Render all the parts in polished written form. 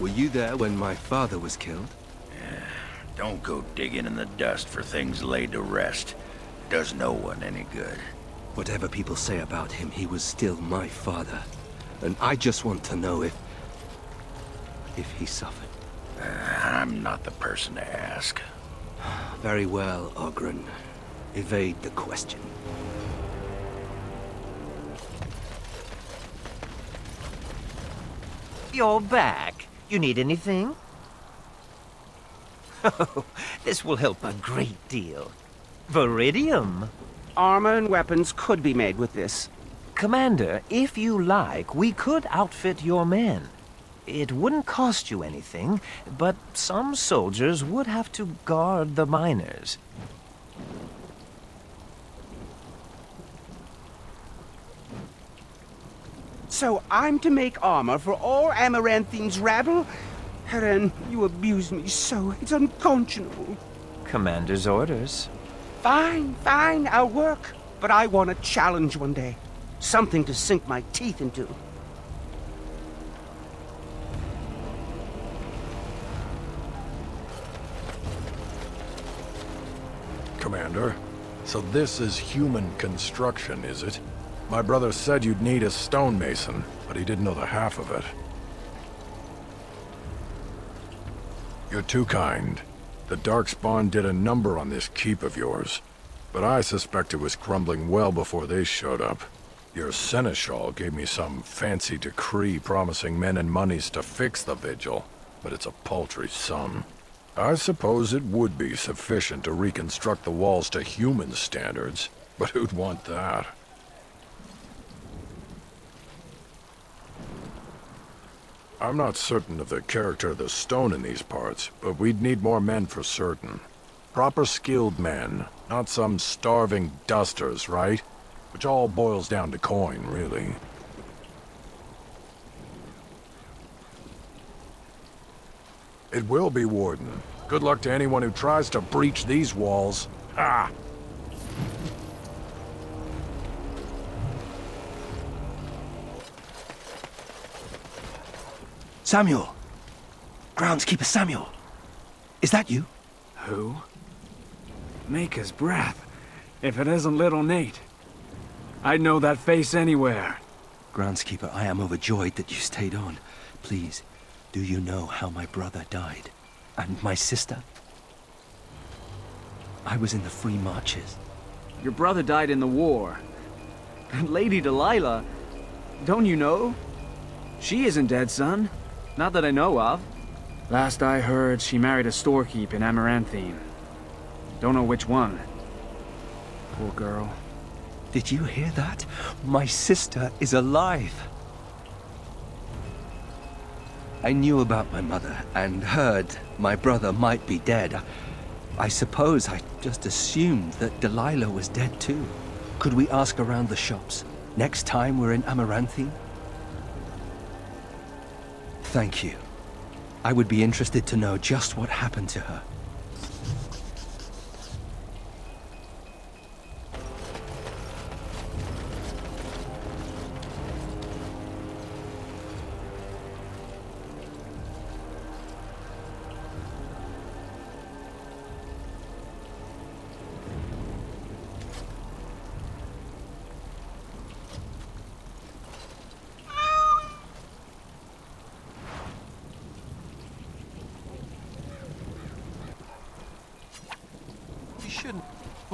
Were you there when my father was killed? Don't go digging in the dust for things laid to rest. Does no one any good. Whatever people say about him, he was still my father. And I just want to know if he suffered. I'm not the person to ask. Very well, Oghren. Evade the question. You're back. You need anything? Oh, this will help a great deal. Viridium. Armor and weapons could be made with this. Commander, if you like, we could outfit your men. It wouldn't cost you anything, but some soldiers would have to guard the miners. So I'm to make armor for all Amaranthine's rabble? Heren, you abuse me so. It's unconscionable. Commander's orders. Fine, I'll work. But I want a challenge one day. Something to sink my teeth into. Commander, so this is human construction, is it? My brother said you'd need a stonemason, but he didn't know the half of it. You're too kind. The Darkspawn did a number on this keep of yours, but I suspect it was crumbling well before they showed up. Your seneschal gave me some fancy decree promising men and monies to fix the vigil, but it's a paltry sum. I suppose it would be sufficient to reconstruct the walls to human standards, but who'd want that? I'm not certain of the character of the stone in these parts, but we'd need more men for certain. Proper skilled men, not some starving dusters, right? Which all boils down to coin, really. It will be, Warden. Good luck to anyone who tries to breach these walls. Ha! Samuel! Groundskeeper Samuel! Is that you? Who? Maker's breath. If it isn't little Nate. I'd know that face anywhere. Groundskeeper, I am overjoyed that you stayed on. Please, do you know how my brother died? And my sister? I was in the Free Marches. Your brother died in the war. And Lady Delilah, don't you know? She isn't dead, son. Not that I know of. Last I heard, she married a storekeep in Amaranthine. Don't know which one. Poor girl. Did you hear that? My sister is alive. I knew about my mother and heard my brother might be dead. I suppose I just assumed that Delilah was dead too. Could we ask around the shops next time we're in Amaranthine? Thank you. I would be interested to know just what happened to her.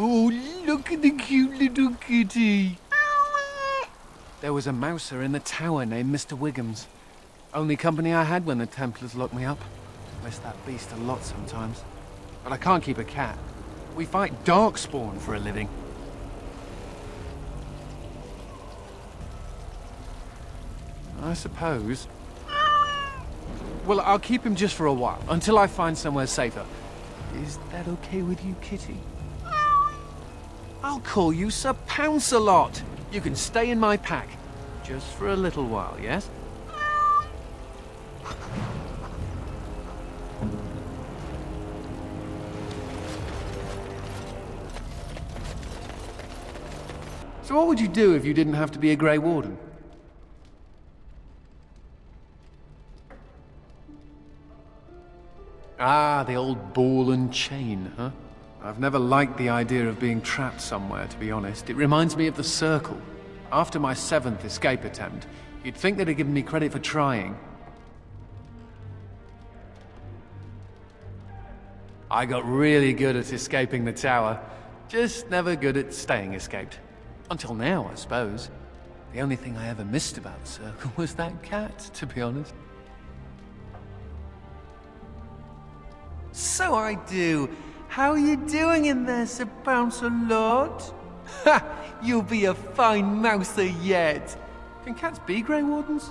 Oh, look at the cute little kitty. There was a mouser in the tower named Mr. Wiggums. Only company I had when the Templars locked me up. Miss that beast a lot sometimes. But I can't keep a cat. We fight Darkspawn for a living. I suppose. Well, I'll keep him just for a while, until I find somewhere safer. Is that okay with you, kitty? I'll call you Sir Pounce-a-Lot. You can stay in my pack. Just for a little while, yes? So what would you do if you didn't have to be a Grey Warden? Ah, the old ball and chain, huh? I've never liked the idea of being trapped somewhere, to be honest. It reminds me of the Circle. After my 7th escape attempt, you'd think they'd have given me credit for trying. I got really good at escaping the tower, just never good at staying escaped. Until now, I suppose. The only thing I ever missed about the Circle was that cat, to be honest. So I do. How are you doing in there, Sir Bouncer Lord? Ha! You'll be a fine mouser yet. Can cats be Grey Wardens?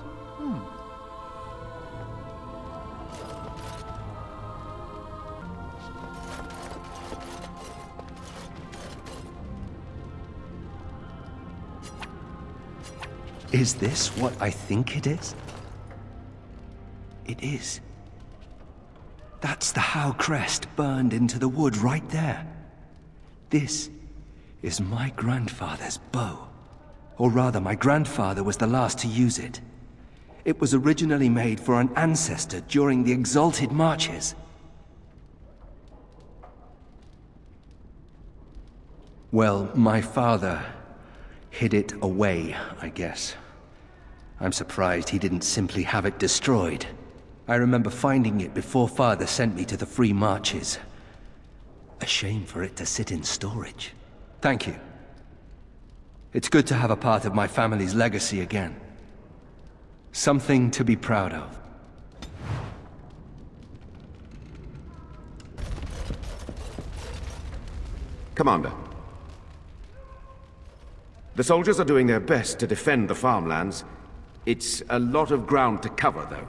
Is this what I think it is? It is. That's the Howe crest burned into the wood right there. This is my grandfather's bow. Or rather, my grandfather was the last to use it. It was originally made for an ancestor during the Exalted Marches. Well, my father hid it away, I guess. I'm surprised he didn't simply have it destroyed. I remember finding it before Father sent me to the Free Marches. A shame for it to sit in storage. Thank you. It's good to have a part of my family's legacy again. Something to be proud of. Commander. The soldiers are doing their best to defend the farmlands. It's a lot of ground to cover, though.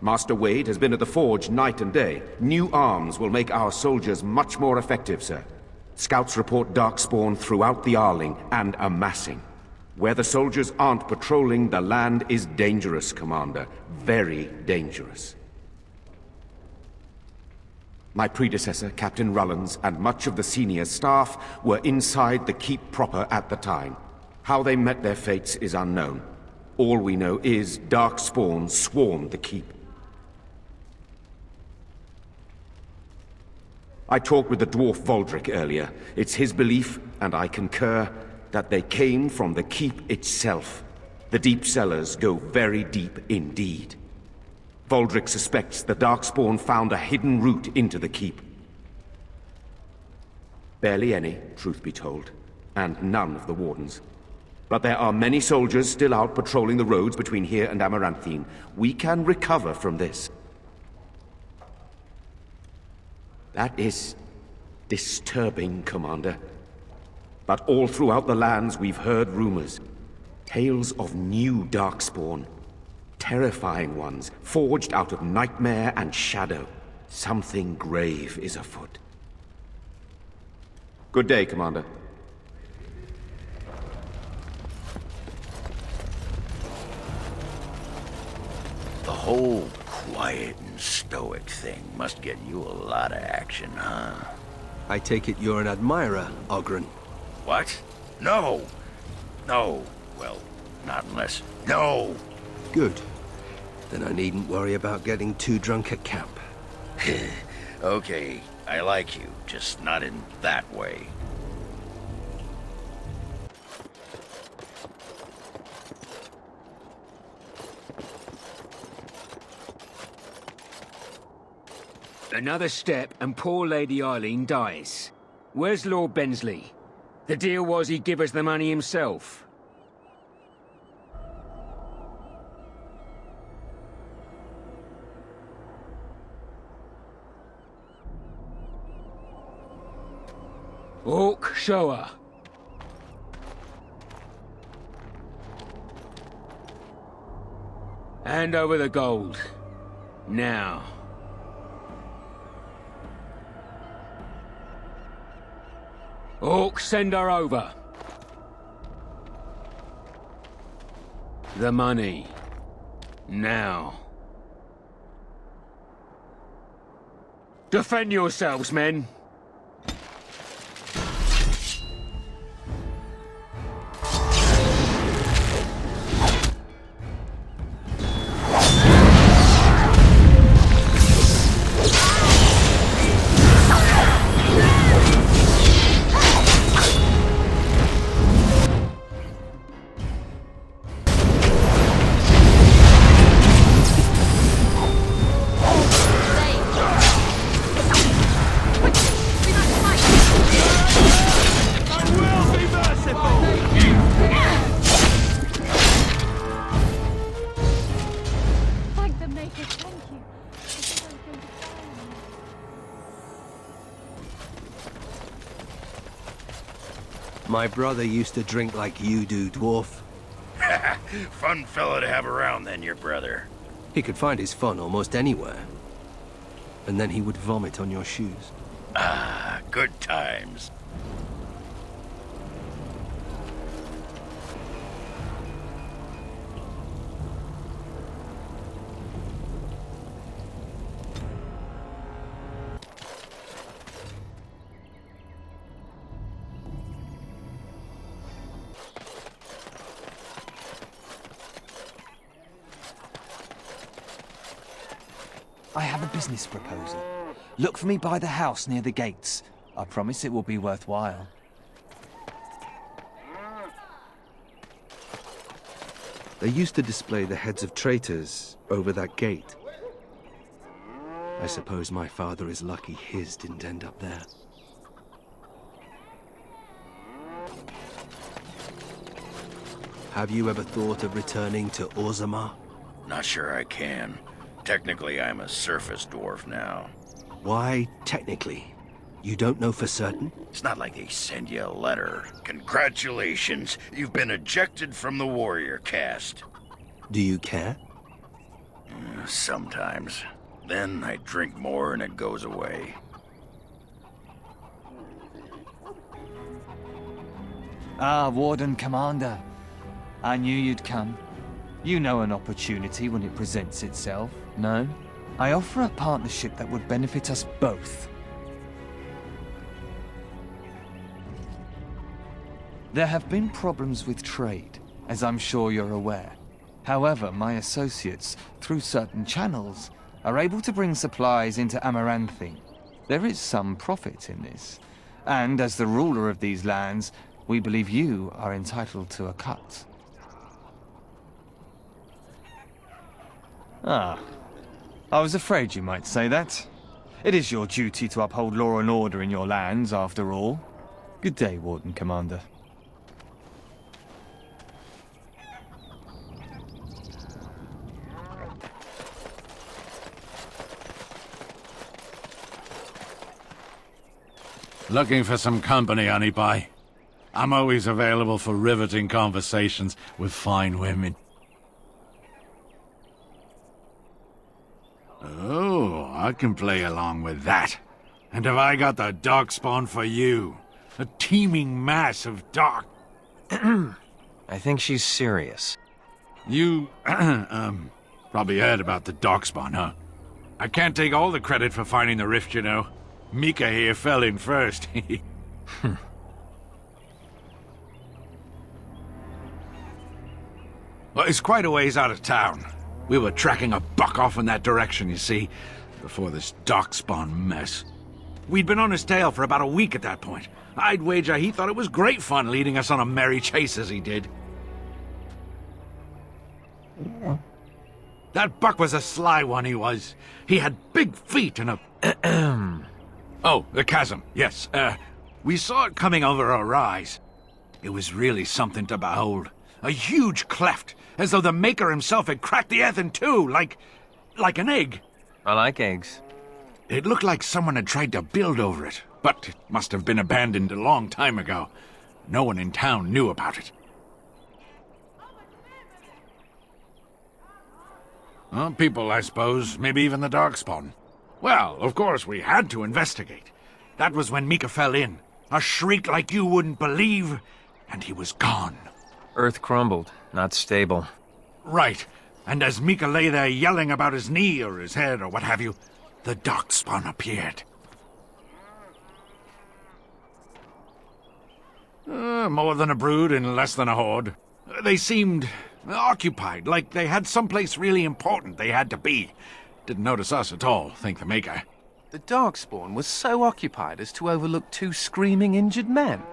Master Wade has been at the forge night and day. New arms will make our soldiers much more effective, sir. Scouts report darkspawn throughout the Arling and amassing. Where the soldiers aren't patrolling, the land is dangerous, Commander. Very dangerous. My predecessor, Captain Rullans, and much of the senior staff were inside the keep proper at the time. How they met their fates is unknown. All we know is darkspawn swarmed the keep. I talked with the dwarf Voldrick earlier. It's his belief, and I concur, that they came from the keep itself. The deep cellars go very deep indeed. Voldrick suspects the darkspawn found a hidden route into the keep. Barely any, truth be told, and none of the wardens. But there are many soldiers still out patrolling the roads between here and Amaranthine. We can recover from this. That is disturbing, Commander. But all throughout the lands we've heard rumors. Tales of new darkspawn. Terrifying ones, forged out of nightmare and shadow. Something grave is afoot. Good day, Commander. The whole quiet and stoic thing must get you a lot of action, huh? I take it you're an admirer, Oghren. What? No! No. Well, not unless... No! Good. Then I needn't worry about getting too drunk at camp. Okay, I like you, just not in that way. Another step and poor Lady Eileen dies. Where's Lord Bensley? The deal was he'd give us the money himself. Orc, show her. Hand over the gold. Now. Orc, send her over. The money. Now. Defend yourselves, men. My brother used to drink like you do, dwarf. Fun fellow to have around then, your brother. He could find his fun almost anywhere. And then he would vomit on your shoes. Ah, good times. I have a business proposal. Look for me by the house near the gates. I promise it will be worthwhile. They used to display the heads of traitors over that gate. I suppose my father is lucky his didn't end up there. Have you ever thought of returning to Orzammar? Not sure I can. Technically, I'm a surface dwarf now. Why technically? You don't know for certain? It's not like they send you a letter. Congratulations, you've been ejected from the warrior caste. Do you care? Sometimes. Then I drink more and it goes away. Ah, Warden Commander. I knew you'd come. You know an opportunity when it presents itself, no? I offer a partnership that would benefit us both. There have been problems with trade, as I'm sure you're aware. However, my associates, through certain channels, are able to bring supplies into Amaranthine. There is some profit in this, and as the ruler of these lands, we believe you are entitled to a cut. Ah, I was afraid you might say that. It is your duty to uphold law and order in your lands, after all. Good day, Warden Commander. Looking for some company, honey pie? I'm always available for riveting conversations with fine women. Oh, I can play along with that. And have I got the darkspawn for you? A teeming mass of dark... I think she's serious. You, probably heard about the darkspawn, huh? I can't take all the credit for finding the rift, you know. Mika here fell in first. Well, it's quite a ways out of town. We were tracking a buck off in that direction, you see, before this darkspawn mess. We'd been on his tail for about a week at that point. I'd wager he thought it was great fun leading us on a merry chase as he did. That buck was a sly one, he was. He had big feet and a... Oh, the chasm, yes. We saw it coming over a rise. It was really something to behold. A huge cleft, as though the Maker himself had cracked the earth in two, like an egg. I like eggs. It looked like someone had tried to build over it, but it must have been abandoned a long time ago. No one in town knew about it. Well, people, I suppose. Maybe even the Darkspawn. Well, of course, we had to investigate. That was when Mika fell in. A shriek like you wouldn't believe, and he was gone. Earth crumbled, not stable. Right. And as Mika lay there yelling about his knee or his head or what have you, the Darkspawn appeared. More than a brood and less than a horde. They seemed occupied, like they had someplace really important they had to be. Didn't notice us at all, thank the Maker. The Darkspawn was so occupied as to overlook 2 screaming injured men.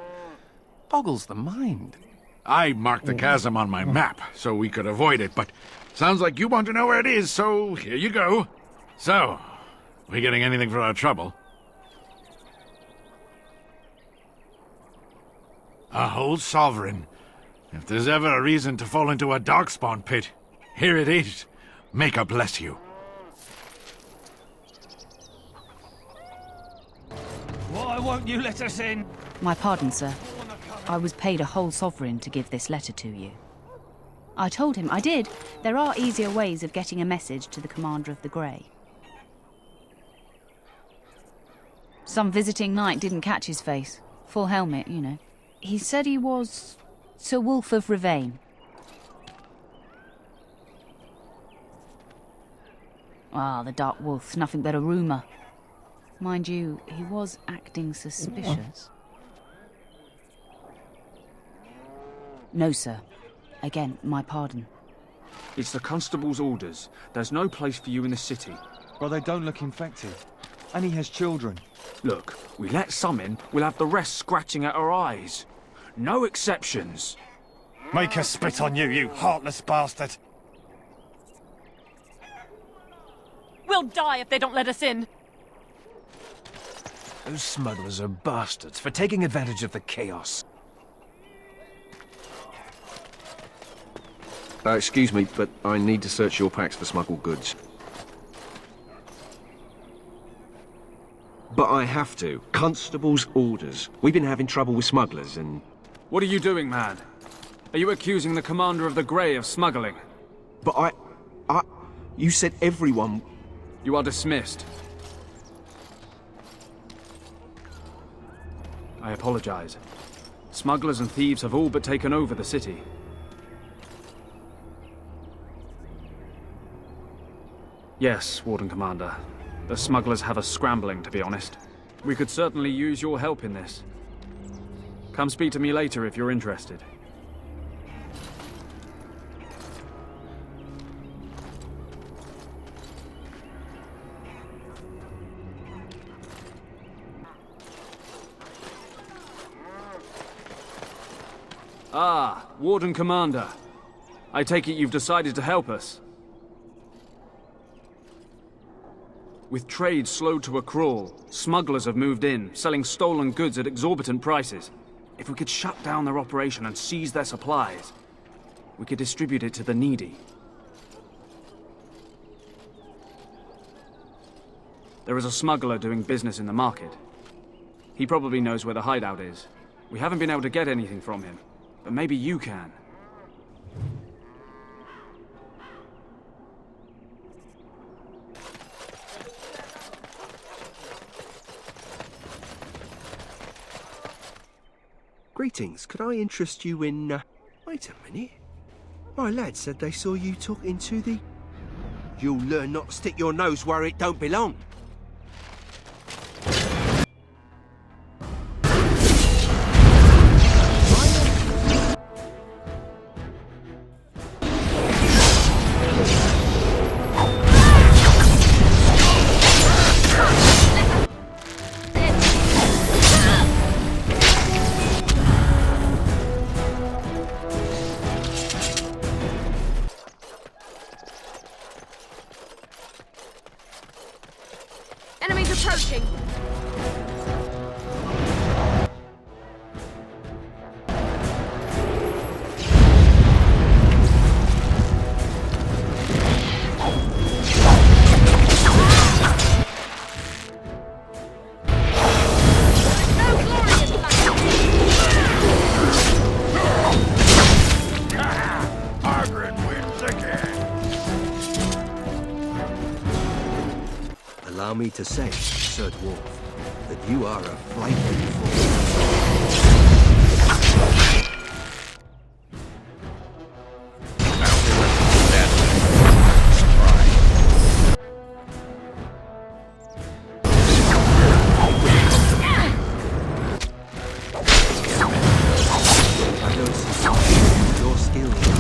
Boggles the mind. I marked the chasm on my map so we could avoid it, but sounds like you want to know where it is, so here you go. So, we getting anything for our trouble? A whole sovereign. If there's ever a reason to fall into a Darkspawn pit, here it is. Maker bless you. Why won't you let us in? My pardon, sir. I was paid a whole sovereign to give this letter to you. I told him I did. There are easier ways of getting a message to the Commander of the Grey. Some visiting knight didn't catch his face. Full helmet, you know. He said he was Sir Wolf of Rivane. Ah, the Dark Wolf's nothing but a rumour. Mind you, he was acting suspicious. No, sir. Again, my pardon. It's the constable's orders. There's no place for you in the city. Well, they don't look infected. And he has children. Look, we let some in, we'll have the rest scratching at our eyes. No exceptions. Make us spit on you, you heartless bastard! We'll die if they don't let us in! Those smugglers are bastards for taking advantage of the chaos. Excuse me, but I need to search your packs for smuggled goods. But I have to. Constable's orders. We've been having trouble with smugglers and... What are you doing, man? Are you accusing the Commander of the Grey of smuggling? But you said everyone... You are dismissed. I apologize. Smugglers and thieves have all but taken over the city. Yes, Warden Commander. The smugglers have us scrambling, to be honest. We could certainly use your help in this. Come speak to me later if you're interested. Ah, Warden Commander. I take it you've decided to help us. With trade slowed to a crawl, smugglers have moved in, selling stolen goods at exorbitant prices. If we could shut down their operation and seize their supplies, we could distribute it to the needy. There is a smuggler doing business in the market. He probably knows where the hideout is. We haven't been able to get anything from him, but maybe you can. Greetings, could I interest you in, Wait a minute. My lad said they saw you talking to the... You'll learn not to stick your nose where it don't belong. Enemies approaching! Allow me to say, Sir Dwarf, that you are a frightening fool. Your skills.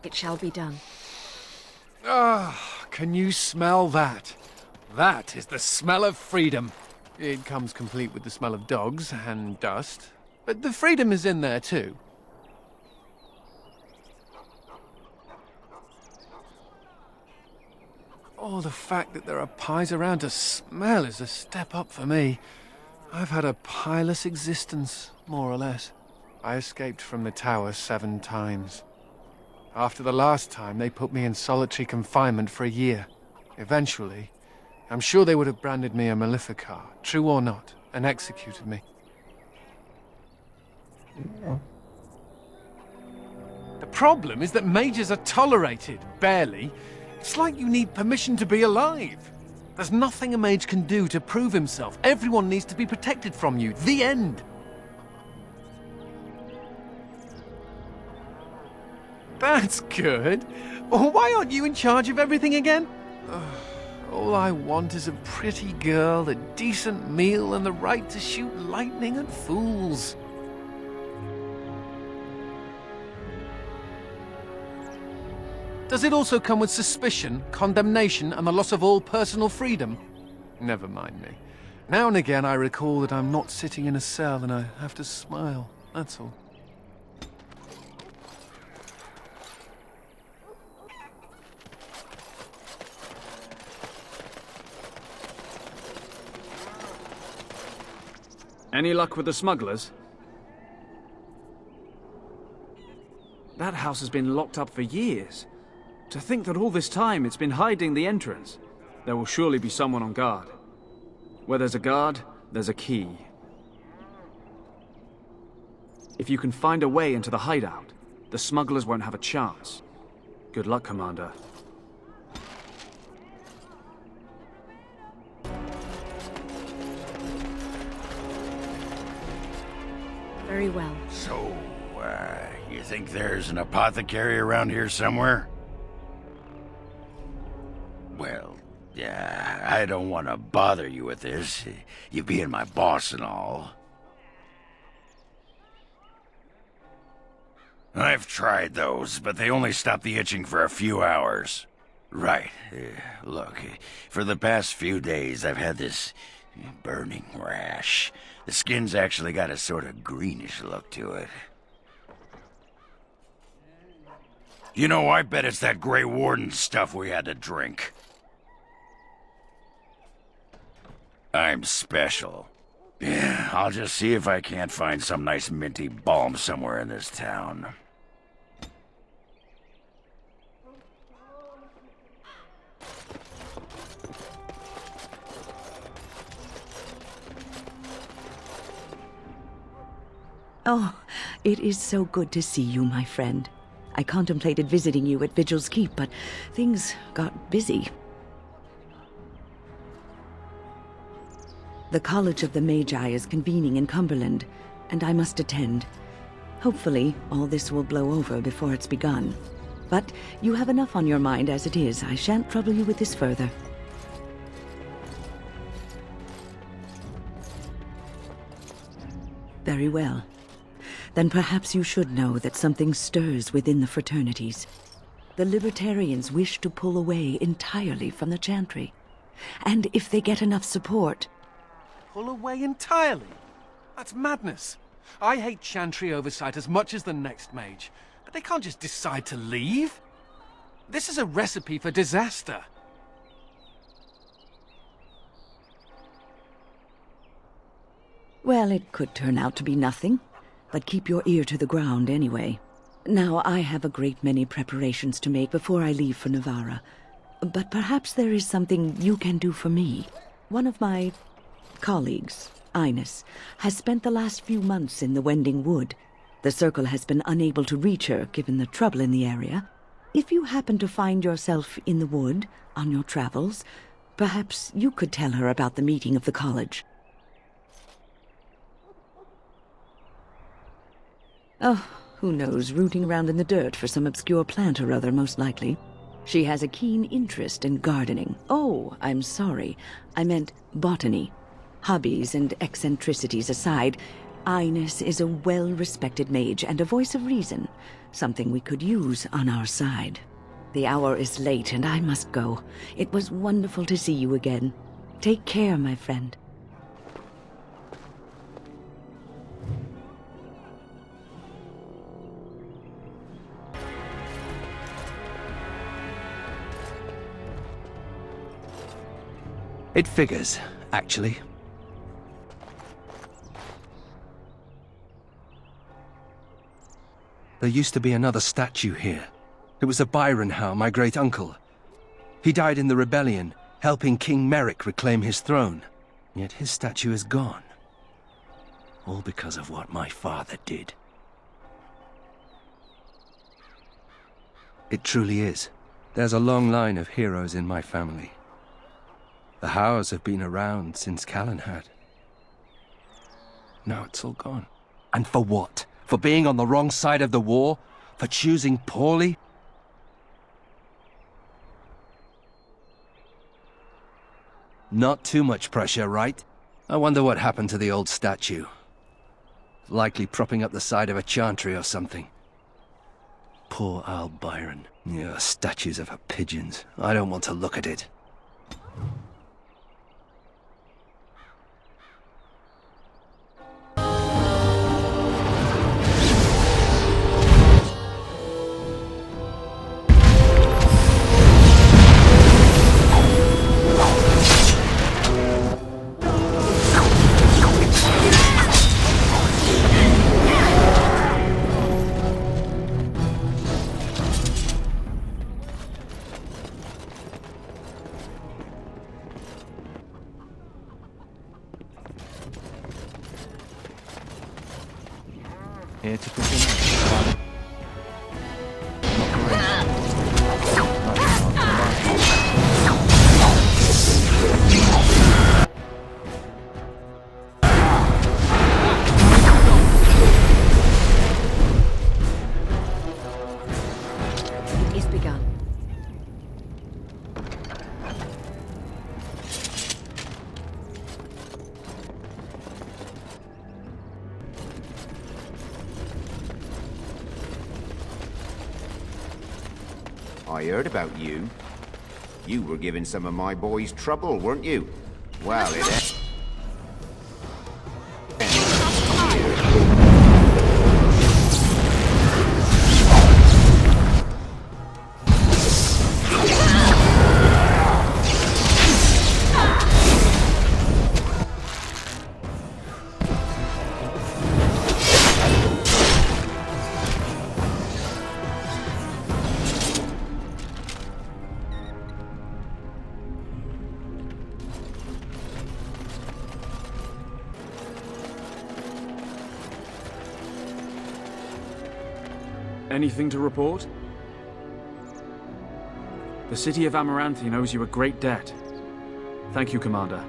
It shall be done. Ah, can you smell that? That is the smell of freedom. It comes complete with the smell of dogs and dust, but the freedom is in there too. Oh, the fact that there are pies around to smell is a step up for me. I've had a pieless existence, more or less. I escaped from the tower 7 times. After the last time, they put me in solitary confinement for a year. Eventually, I'm sure they would have branded me a Maleficar, true or not, and executed me. The problem is that mages are tolerated, barely. It's like you need permission to be alive. There's nothing a mage can do to prove himself. Everyone needs to be protected from you. The end. That's good. Why aren't you in charge of everything again? All I want is a pretty girl, a decent meal, and the right to shoot lightning at fools. Does it also come with suspicion, condemnation, and the loss of all personal freedom? Never mind me. Now and again I recall that I'm not sitting in a cell and I have to smile, that's all. Any luck with the smugglers? That house has been locked up for years. To think that all this time it's been hiding the entrance. There will surely be someone on guard. Where there's a guard, there's a key. If you can find a way into the hideout, the smugglers won't have a chance. Good luck, Commander. Very well. So, you think there's an apothecary around here somewhere? Well, yeah, I don't want to bother you with this, you being my boss and all. I've tried those, but they only stop the itching for a few hours. Right. Look, for the past few days I've had this burning rash. The skin's actually got a sort of greenish look to it. You know, I bet it's that Grey Warden stuff we had to drink. I'm special. Yeah, I'll just see if I can't find some nice minty balm somewhere in this town. Oh, it is so good to see you, my friend. I contemplated visiting you at Vigil's Keep, but things got busy. The College of the Magi is convening in Cumberland, and I must attend. Hopefully, all this will blow over before it's begun. But you have enough on your mind as it is. I shan't trouble you with this further. Very well. Then perhaps you should know that something stirs within the fraternities. The Libertarians wish to pull away entirely from the Chantry. And if they get enough support... Pull away entirely? That's madness. I hate Chantry oversight as much as the next mage, but they can't just decide to leave. This is a recipe for disaster. Well, it could turn out to be nothing. But keep your ear to the ground anyway. Now, I have a great many preparations to make before I leave for Navarra. But perhaps there is something you can do for me. One of my colleagues, Ines, has spent the last few months in the Wending Wood. The Circle has been unable to reach her, given the trouble in the area. If you happen to find yourself in the wood on your travels, perhaps you could tell her about the meeting of the college. Oh, who knows, rooting around in the dirt for some obscure plant or other, most likely. She has a keen interest in gardening. Oh, I'm sorry. I meant botany. Hobbies and eccentricities aside, Ines is a well-respected mage and a voice of reason, something we could use on our side. The hour is late and I must go. It was wonderful to see you again. Take care, my friend. It figures, actually. There used to be another statue here. It was of Byron Howe, my great-uncle. He died in the rebellion, helping King Merrick reclaim his throne. Yet his statue is gone. All because of what my father did. It truly is. There's a long line of heroes in my family. The Howes have been around since Callan had. Now it's all gone. And for what? For being on the wrong side of the war? For choosing poorly? Not too much pressure, right? I wonder what happened to the old statue. Likely propping up the side of a chantry or something. Poor Al Byron. Yeah, statues of her pigeons. I don't want to look at it. Here to continue. It is begun. I heard about you. You were giving some of my boys trouble, weren't you? Well, it... Anything to report? The city of Amaranthine owes you a great debt. Thank you, Commander.